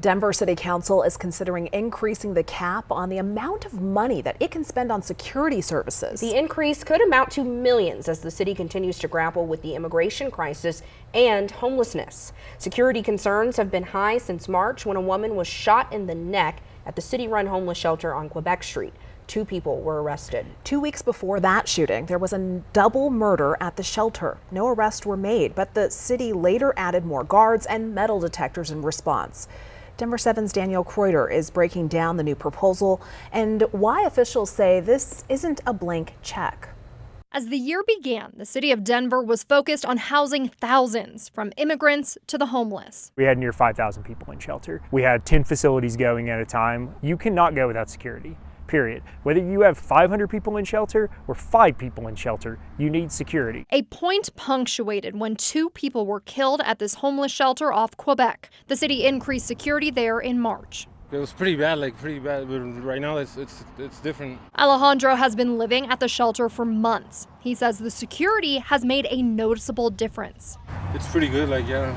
Denver City Council is considering increasing the cap on the amount of money that it can spend on security services. The increase could amount to millions as the city continues to grapple with the immigration crisis and homelessness. Security concerns have been high since March when a woman was shot in the neck at the city-run homeless shelter on Quebec Street. 2 people were arrested. 2 weeks before that shooting, there was a double murder at the shelter. No arrests were made, but the city later added more guards and metal detectors in response. Denver 7's Danielle Kreuter is breaking down the new proposal and why officials say this isn't a blank check. As the year began, the city of Denver was focused on housing thousands, from immigrants to the homeless. We had near 5,000 people in shelter. We had 10 facilities going at a time. You cannot go without security, period. Whether you have 500 people in shelter or 5 people in shelter, you need security. A point punctuated when 2 people were killed at this homeless shelter off Quebec. The city increased security there in March. It was pretty bad, but right now it's different. Alejandro has been living at the shelter for months. He says the security has made a noticeable difference. It's pretty good, yeah.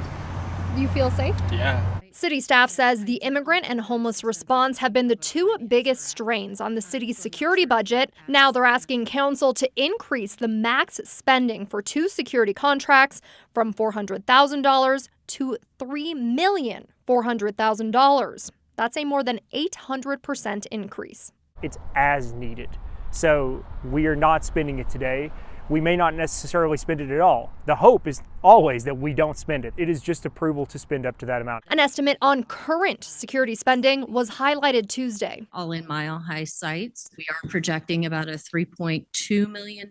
You feel safe? Yeah. City staff says the immigrant and homeless response have been the 2 biggest strains on the city's security budget. Now they're asking council to increase the max spending for 2 security contracts from $400,000 to $3,400,000. That's a more than 800% increase. It's as needed. So we are not spending it today. We may not necessarily spend it at all. The hope is always that we don't spend it. It is just approval to spend up to that amount. An estimate on current security spending was highlighted Tuesday. All in Mile High sites, we are projecting about a $3.2 million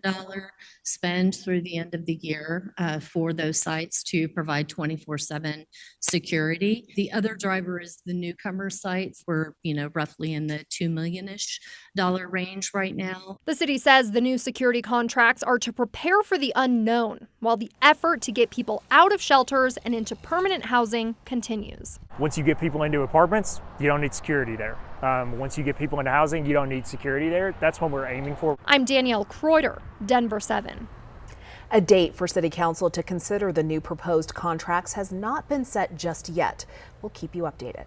spend through the end of the year for those sites to provide 24/7 security. The other driver is the newcomer sites. We're, roughly in the $2 million-ish range right now. The city says the new security contracts are to prepare for the unknown, while the effort to get people out of shelters and into permanent housing continues. Once you get people into apartments, you don't need security there. Once you get people into housing, you don't need security there. That's what we're aiming for. I'm Danielle Kreuter, Denver 7. A date for City Council to consider the new proposed contracts has not been set just yet. We'll keep you updated.